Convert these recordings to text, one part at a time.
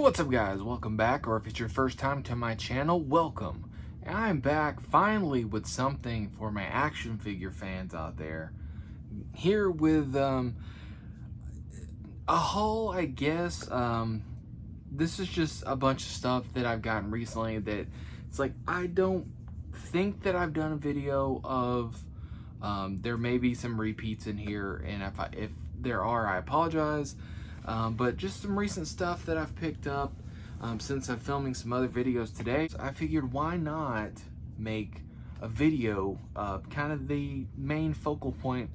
What's up guys, welcome back, or if it's your first time to my channel, welcome. And I'm back finally with something for my action figure fans out there. Here with a haul, I guess. This is just a bunch of stuff that I've gotten recently that it's like, I don't think that I've done a video of. There may be some repeats in here, and if there are, I apologize. But just some recent stuff that I've picked up since I'm filming some other videos today. So I figured, why not make a video, kind of the main focal point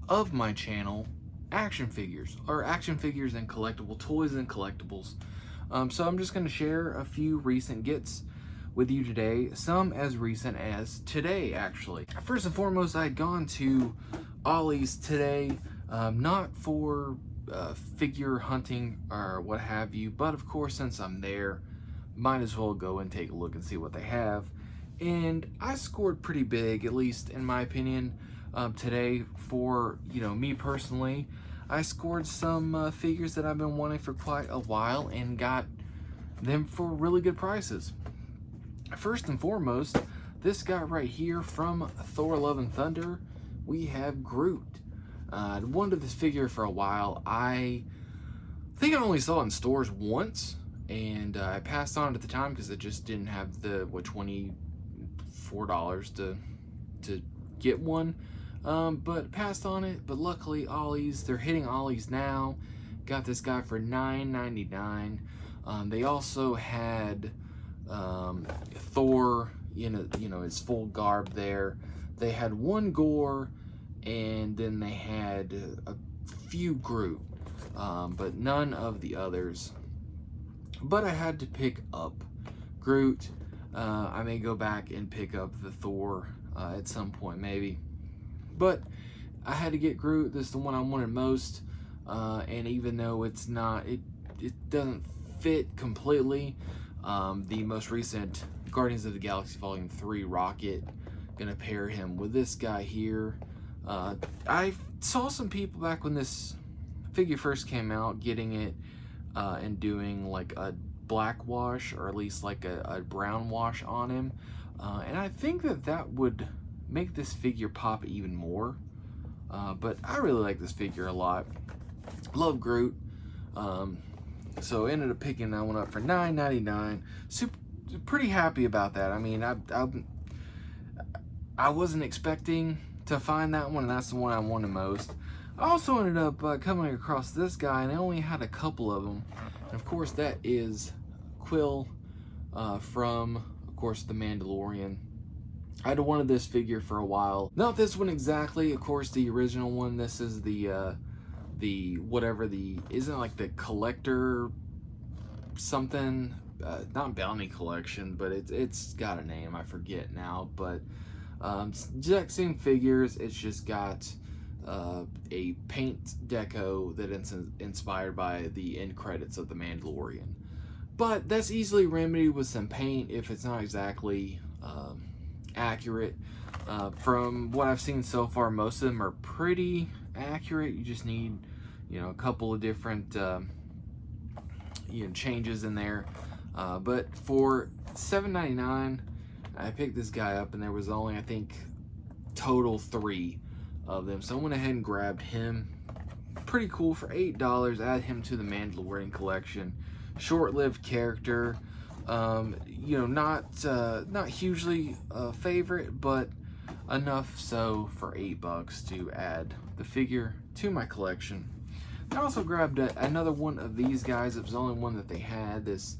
of my channel, action figures, or action figures and collectible toys and collectibles. So I'm just going to share a few recent gets with you today, some as recent as today actually. First and foremost, I had gone to Ollie's today, not for figure hunting or what have you, but of course, since I'm there, might as well go and take a look and see what they have. And I scored pretty big, at least in my opinion, today. For me personally, I scored some figures that I've been wanting for quite a while and got them for really good prices. First and foremost, this guy right here from Thor Love and Thunder, we have Groot. I wanted this figure for a while. I think I only saw it in stores once, and I passed on it at the time because it just didn't have the $24 to get one. But passed on it. But luckily, Ollie's, they're hitting Ollie's now. Got this guy for $9.99. They also had Thor, his full garb there. They had one Gore, and then they had a few Groot, but none of the others. But I had to pick up Groot. I may go back and pick up the Thor at some point, maybe. But I had to get Groot. This is the one I wanted most. And even though it's not, it doesn't fit completely. The most recent Guardians of the Galaxy Volume 3 Rocket, gonna pair him with this guy here. I saw some people back when this figure first came out getting it and doing like a black wash, or at least like a brown wash on him, and I think that would make this figure pop even more. But I really like this figure a lot. Love Groot. So I ended up picking that one up for $9.99. Pretty happy about that. I mean, I wasn't expecting to find that one, and that's the one I wanted most. I also ended up coming across this guy, and they only had a couple of them. And of course, that is Quill from, of course, the Mandalorian. I'd wanted this figure for a while. Not this one exactly, of course, the original one. This is the whatever isn't it like the collector something, not bounty collection, but it's got a name, I forget now. But exact same figures, it's just got a paint deco that is inspired by the end credits of the Mandalorian. But that's easily remedied with some paint if it's not exactly accurate. From what I've seen so far, most of them are pretty accurate. You just need a couple of different changes in there. But for $7.99, I picked this guy up, and there was only, I think, total 3 of them. So I went ahead and grabbed him. Pretty cool for $8. Add him to the Mandalorian collection. Short-lived character. Not hugely a favorite, but enough so for $8 to add the figure to my collection. I also grabbed another one of these guys. It was the only one that they had. This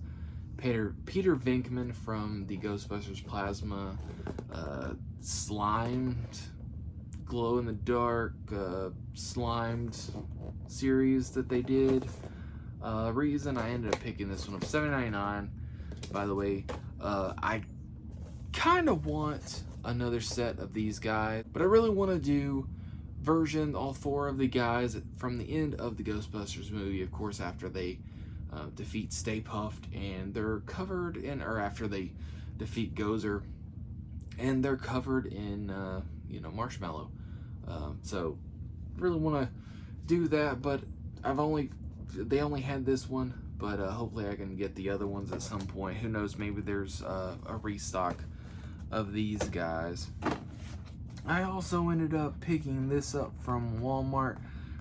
Peter Venkman from the Ghostbusters Plasma slimed, glow-in-the-dark slimed series that they did. Reason I ended up picking this one up, $7.99. By the way, I kind of want another set of these guys, but I really want to do all 4 of the guys from the end of the Ghostbusters movie, of course, after they defeat Stay Puft, and they're covered in, or after they defeat Gozer, and they're covered in marshmallow. So really want to do that, but they only had this one. but hopefully I can get the other ones at some point. Who knows, maybe there's a restock of these guys. I also ended up picking this up from Walmart.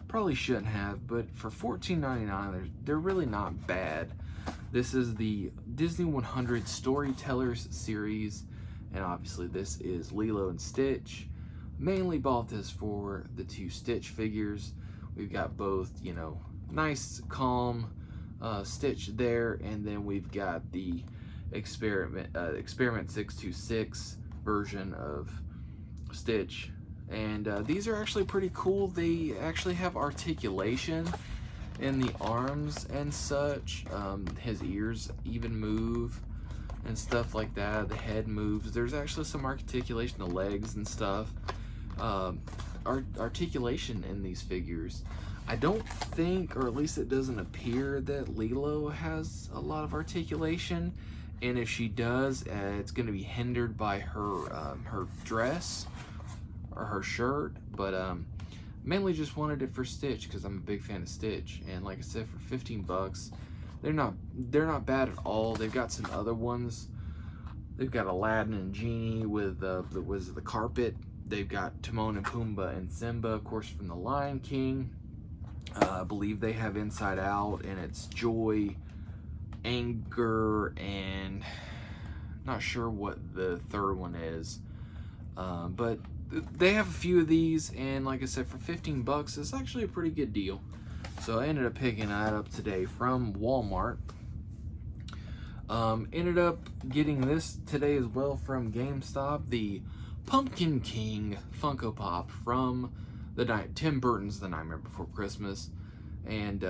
Probably shouldn't have, but for $14.99, they're really not bad. This is the Disney 100 Storytellers series, and obviously this is Lilo and Stitch. Mainly bought this for the 2 Stitch figures. We've got both, you know, nice, calm Stitch there, and then we've got the Experiment 626 version of Stitch. And these are actually pretty cool. They actually have articulation in the arms and such. His ears even move and stuff like that. The head moves. There's actually some articulation, the legs and stuff. Articulation in these figures. I don't think, or at least it doesn't appear, that Lilo has a lot of articulation, and if she does, it's going to be hindered by her dress or her shirt. But mainly just wanted it for Stitch because I'm a big fan of Stitch, and like I said, for 15 bucks, they're not bad at all. They've got some other ones. They've got Aladdin and Genie with the carpet. They've got Timon and Pumbaa and Simba, of course, from The Lion King. I believe they have Inside Out, and it's joy, anger, and not sure what the third one is. But they have a few of these, and like I said, for 15 bucks, it's actually a pretty good deal. So I ended up picking that up today from Walmart. Ended up getting this today as well from GameStop, the Pumpkin King Funko Pop from Tim Burton's The Nightmare Before Christmas. And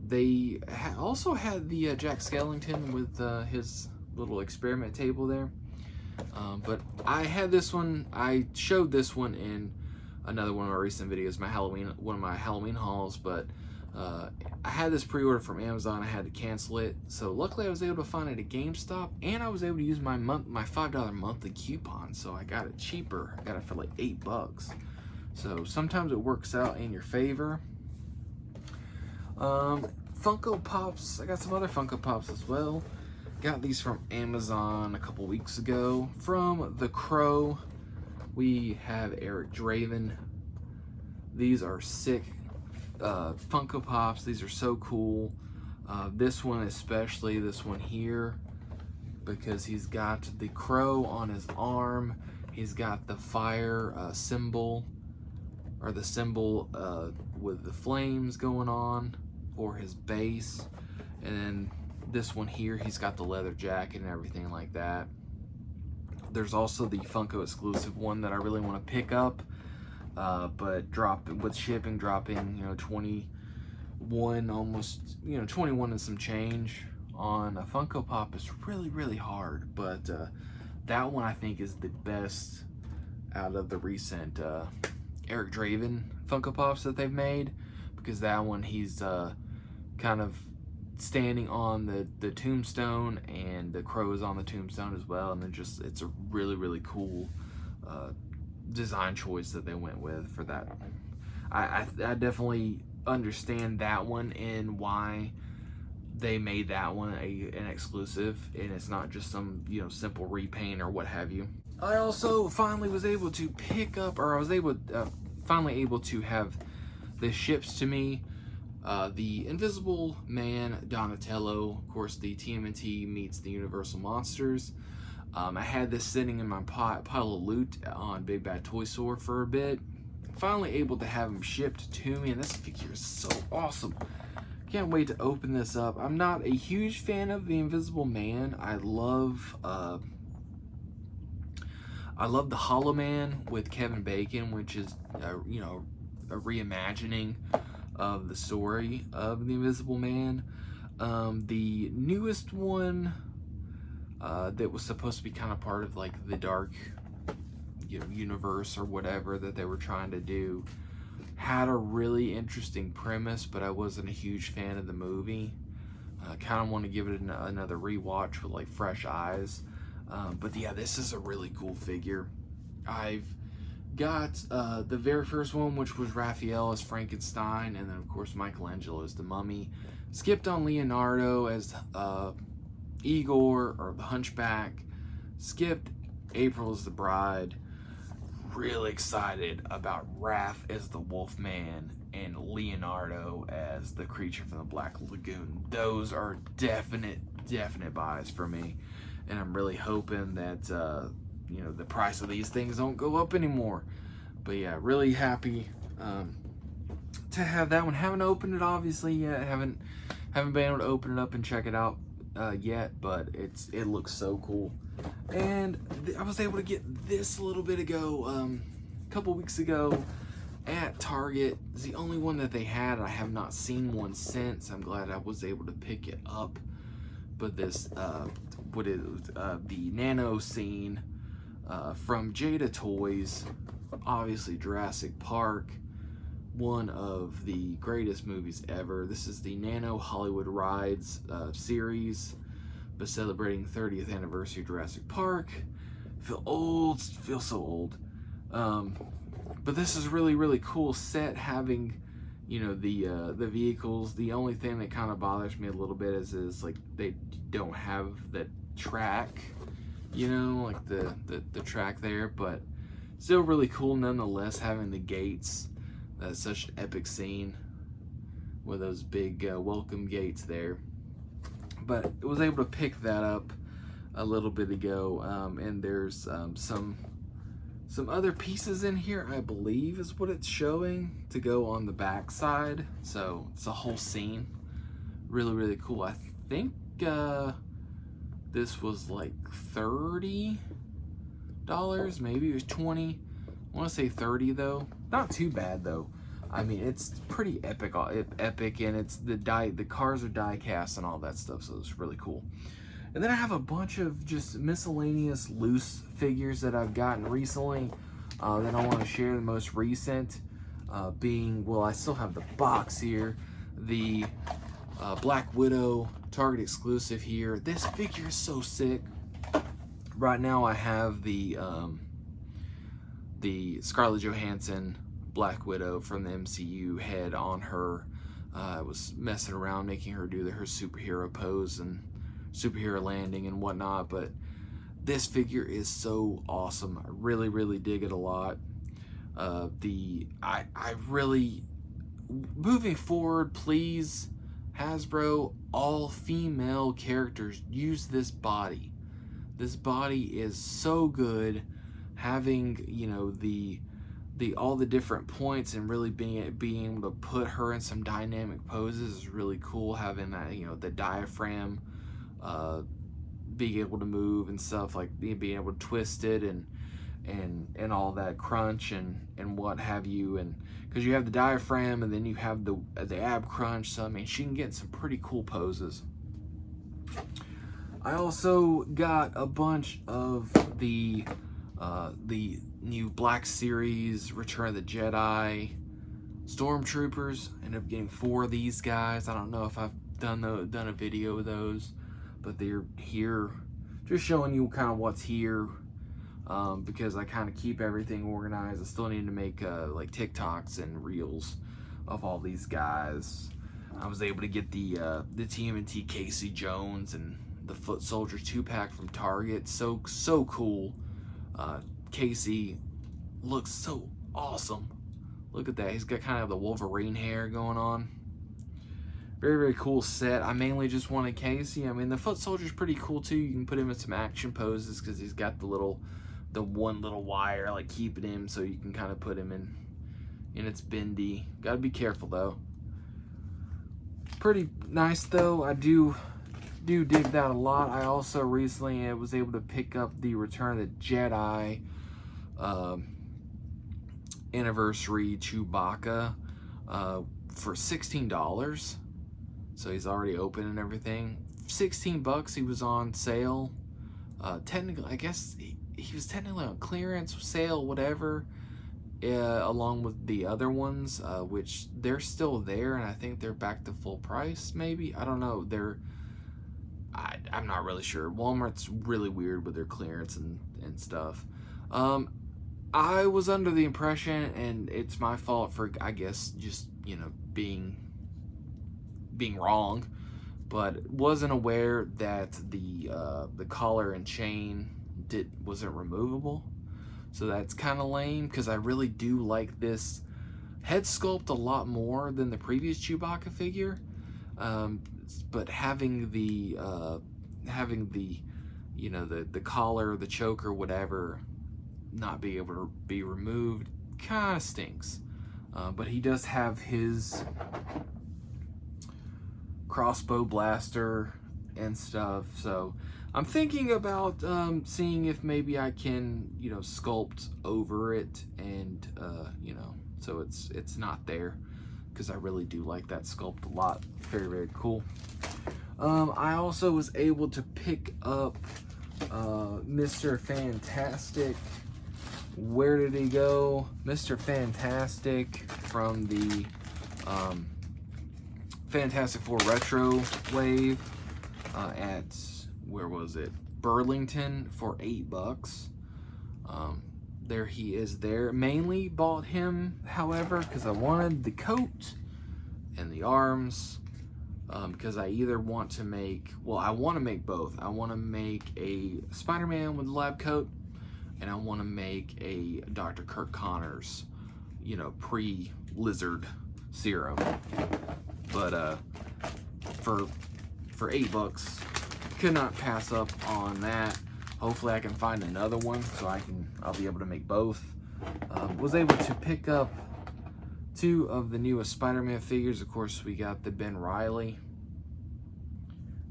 they also had the Jack Skellington with his little experiment table there. But I had this one. I showed this one in another one of my recent videos, one of my Halloween hauls. But I had this pre-order from Amazon. I had to cancel it. So luckily I was able to find it at GameStop, and I was able to use my $5 monthly coupon. So I got it cheaper. I got it for like $8. So sometimes it works out in your favor. Funko Pops. I got some other Funko Pops as well. Got these from Amazon a couple weeks ago. From The Crow, we have Eric Draven. These are sick Funko Pops. These are so cool. This one especially, this one here, because he's got the crow on his arm. He's got the fire symbol, or the symbol with the flames going on for his base. And then this one here, he's got the leather jacket and everything like that. There's also the Funko exclusive one that I really want to pick up, but with shipping dropping, you know, 21, almost, you know, 21 and some change on a Funko Pop is really hard. But that one I think is the best out of the recent Eric Draven Funko Pops that they've made, because that one, he's kind of standing on the tombstone, and the crow is on the tombstone as well, and it's a really cool design choice that they went with for that. I definitely understand that one and why they made that one an exclusive, and it's not just some, you know, simple repaint or what have you. I also finally was able to pick up, or I was finally able to have this shipped to me. The Invisible Man Donatello, of course, the TMNT meets the Universal Monsters. I had this sitting in my pile of loot on Big Bad Toy Store for a bit. Finally able to have him shipped to me, and this figure is so awesome. Can't wait to open this up. I'm not a huge fan of the Invisible Man. I love the Hollow Man with Kevin Bacon, which is you know, a reimagining of the story of the Invisible Man. The newest one that was supposed to be kind of part of like the dark, you know, universe or whatever that they were trying to do, had a really interesting premise, but I wasn't a huge fan of the movie. Kind of want to give it another rewatch with like fresh eyes. But yeah, this is a really cool figure. I've got the very first one, which was Raphael as Frankenstein, and then of course Michelangelo as the Mummy. skipped on Leonardo as Igor or the Hunchback, skipped April as the Bride. Really excited about Raph as the Wolfman and Leonardo as the creature from the Black Lagoon. Those are definite buys for me, and I'm really hoping that you know, the price of these things don't go up anymore. But yeah, really happy to have that one. Haven't opened it obviously yet. Haven't been able to open it up and check it out yet, but it looks so cool. And I was able to get this a little bit ago, a couple weeks ago at Target. It's the only one that they had. I have not seen one since. I'm glad I was able to pick it up. But this, the Nano scene from Jada Toys, obviously Jurassic Park, one of the greatest movies ever. This is the Nano Hollywood Rides series, but celebrating 30th anniversary of Jurassic Park. Feel old, feel so old. But this is really cool set, having, you know, the vehicles. The only thing that kind of bothers me a little bit is like they don't have the track, you know, like the track there, but still really cool nonetheless, having the gates. That's such an epic scene with those big welcome gates there. But I was able to pick that up a little bit ago, and there's some other pieces in here, I believe is what it's showing, to go on the back side. So it's a whole scene. Really cool. I think this was like $30, maybe it was 20. I want to say 30 though. Not too bad though. I mean, it's pretty epic, and it's the cars are die cast and all that stuff, so it's really cool. And then I have a bunch of just miscellaneous loose figures that I've gotten recently that I want to share. The most recent being, well, I still have the box here, the Black Widow Target exclusive here. This figure is so sick. Right now I have the Scarlett Johansson Black Widow from the MCU head on her. I was messing around making her do her superhero pose and superhero landing and whatnot, but this figure is so awesome. I really dig it a lot. I really, moving forward, please, Hasbro, all female characters, use this body. This body is so good. Having, you know, all the different points and really being able to put her in some dynamic poses is really cool. Having that, you know, the diaphragm being able to move and stuff, like being able to twist it and all that crunch and what have you, and because you have the diaphragm and then you have the ab crunch, so I mean she can get some pretty cool poses. I also got a bunch of the new Black Series Return of the Jedi Stormtroopers. Ended up getting 4 of these guys. I don't know if I've done a video of those, but they're here, just showing you kind of what's here, because I kind of keep everything organized. I still need to make like TikToks and reels of all these guys. I was able to get the TMNT Casey Jones and the Foot Soldier 2-pack from Target. So cool. Casey looks so awesome. Look at that. He's got kind of the Wolverine hair going on. Very cool set. I mainly just wanted Casey. I mean, the Foot Soldier's pretty cool too. You can put him in some action poses because he's got the one little wire like keeping him, so you can kind of put him in its bendy. Gotta be careful though. Pretty nice though. I do dig that a lot. I also recently was able to pick up the Return of the Jedi anniversary Chewbacca for $16. So he's already open and everything. $16 he was on sale. Technically, I guess he was technically on clearance, sale, whatever, along with the other ones, which they're still there, and I think they're back to full price, maybe. I don't know. I'm not really sure. Walmart's really weird with their clearance and stuff. I was under the impression, and it's my fault for, I guess, just, you know, being being wrong, but wasn't aware that the collar and chain wasn't removable. So that's kind of lame, because I really do like this head sculpt a lot more than the previous Chewbacca figure. But having the you know, the collar, the choker, whatever, not be able to be removed kind of stinks. But he does have his crossbow blaster and stuff, so I'm thinking about seeing if maybe I can, you know, sculpt over it, and you know, so it's not there, because I really do like that sculpt a lot. Very, very cool. I also was able to pick up Mr. Fantastic. Where did he go? Mr. Fantastic from the Fantastic Four Retro Wave at, where was it? Burlington for $8. There he is there. Mainly bought him, however, because I wanted the coat and the arms, because I either want to make, well, I want to make both. I want to make a Spider-Man with a lab coat, and I want to make a Dr. Kirk Connors, you know, pre-lizard serum. But for $8, could not pass up on that. Hopefully I can find another one so I'll be able to make both. Was able to pick up 2 of the newest Spider-Man figures. Of course, we got the Ben Reilly,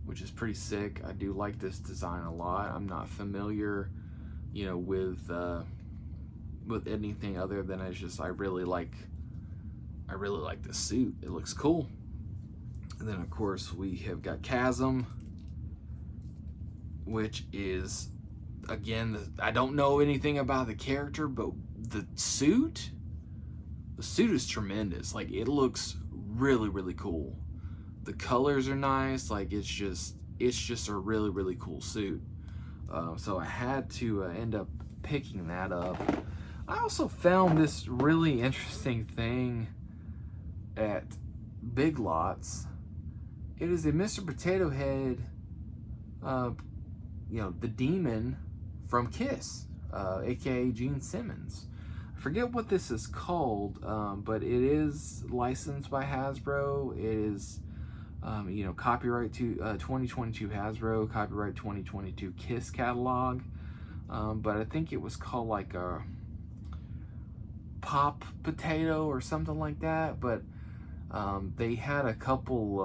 which is pretty sick. I do like this design a lot. I'm not familiar, you know, with anything other than it's just I really like this suit. It looks cool. And then of course we have got Chasm, which is, again, I don't know anything about the character, but the suit is tremendous. Like, it looks really, really cool. The colors are nice. Like, it's just a really, really cool suit. So I had to end up picking that up. I also found this really interesting thing at Big Lots. It is a Mr. Potato Head, you know, the demon from Kiss, aka Gene Simmons. I forget what this is called, but it is licensed by Hasbro. It is, you know, copyright to 2022 Hasbro, copyright 2022 Kiss catalog. But I think it was called like a Pop Potato or something like that. But they had a couple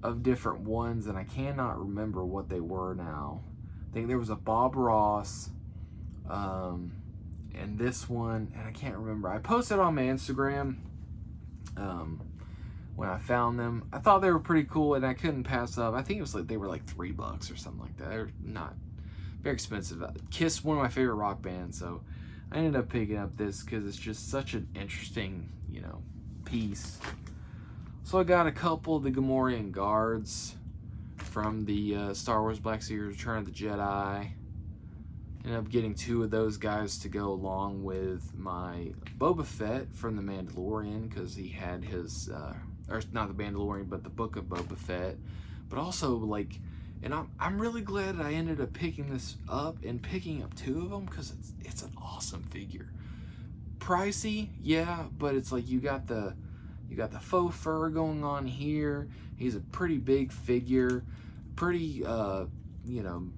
of different ones, and I cannot remember what they were now. I think there was a Bob Ross, and this one, and I can't remember. I posted on my Instagram when I found them. I thought they were pretty cool, and I couldn't pass up. I think it was like they were like $3 or something like that. They're not very expensive. Kiss, one of my favorite rock bands, so I ended up picking up this because it's just such an interesting, you know, piece. So I got a couple of the Gamorrean Guards from the Star Wars Black Series Return of the Jedi. Ended up getting 2 of those guys to go along with my Boba Fett from the Mandalorian, because he had his, or not the Mandalorian, but the Book of Boba Fett. But also, like, and I'm really glad that I ended up picking this up and picking up 2 of them, because it's an awesome figure. Pricey, yeah, but it's like you got the faux fur going on here. He's a pretty big figure, pretty you know,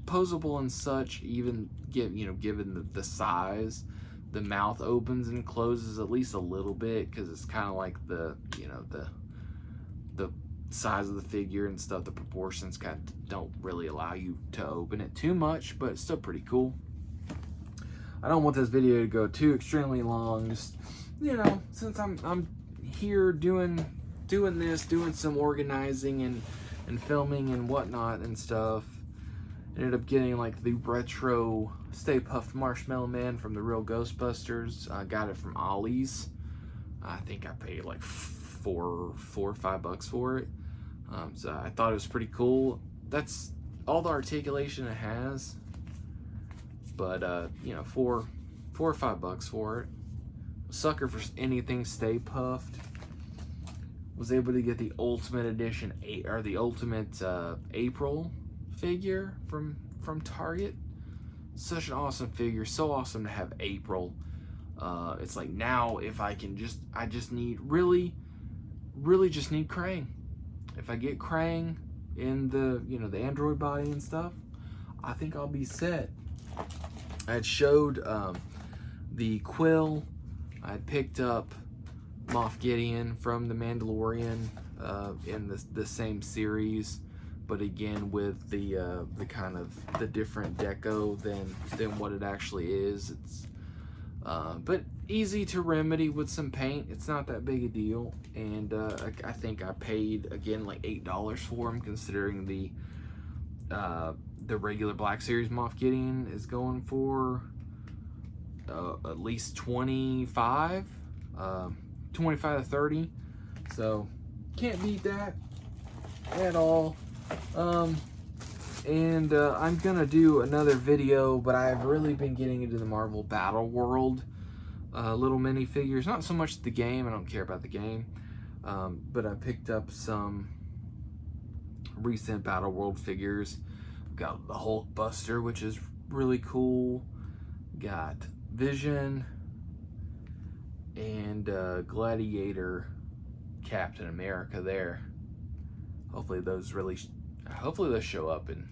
posable and such. Even given the size, the mouth opens and closes at least a little bit, because it's kind of like the size of the figure and stuff. The proportions don't really allow you to open it too much, but it's still pretty cool. I don't want this video to go too extremely long. Just, you know, since I'm here doing some organizing and filming and whatnot and stuff. Ended up getting like the retro Stay Puft Marshmallow Man from the Real Ghostbusters. I got it from Ollie's. I think I paid like $4 or $5 for it. So I thought it was pretty cool. That's all the articulation it has. But you know, $4 or $5 for it. Sucker for anything Stay Puft. Was able to get the Ultimate Edition, or the Ultimate April figure from Target. Such an awesome figure. So awesome to have April. It's like now if I can I just need really just need Krang. If I get Krang in the the android body and stuff, I think I'll be set. I had showed the Quill. I had picked up Moff Gideon from the Mandalorian in the same series, but again with the kind of the different deco than what it actually is. It's but easy to remedy with some paint. It's not that big a deal, and I think I paid again like $8 for them, considering the regular Black Series Moff Gideon is going for at least 25 to 30, so can't beat that at all. And I'm gonna do another video, but I've really been getting into the Marvel Battle World little mini figures. Not so much the game, I don't care about the game, but I picked up some recent Battle World figures. Got the Hulk Buster, which is really cool. Got Vision and Gladiator Captain America there. Hopefully those show up. And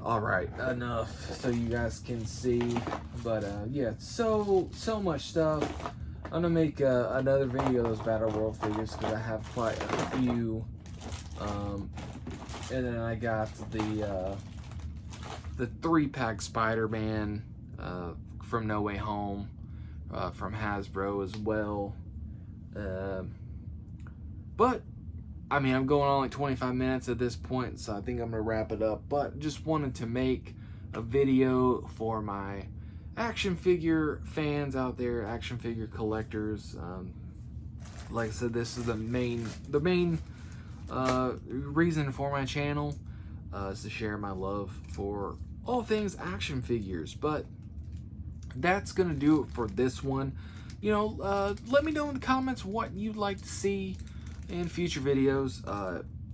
all right, enough so you guys can see. But yeah, so much stuff. I'm gonna make another video of those Battle World figures because I have quite a few. And then I got the 3-pack Spider-Man from No Way Home from Hasbro as well. But I mean, I'm going on like 25 minutes at this point, so I think I'm gonna wrap it up. But just wanted to make a video for my action figure fans out there, action figure collectors. Like I said, this is the main reason for my channel, is to share my love for all things action figures. But that's gonna do it for this one. Let me know in the comments what you'd like to see in future videos,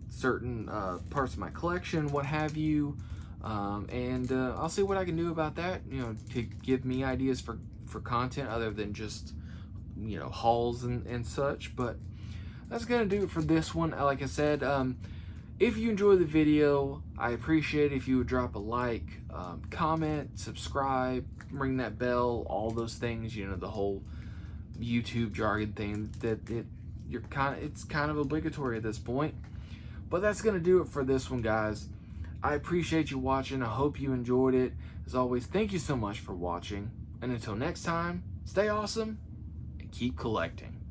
certain parts of my collection, what have you, and I'll see what I can do about that, to give me ideas for content other than just hauls and such. But that's gonna do it for this one. Like I said, if you enjoy the video, I appreciate it if you would drop a like, comment, subscribe, ring that bell, all those things, the whole YouTube jargon thing it's kind of obligatory at this point. But that's gonna do it for this one, guys. I appreciate you watching. I hope you enjoyed it. As always, thank you so much for watching, and until next time, stay awesome and keep collecting.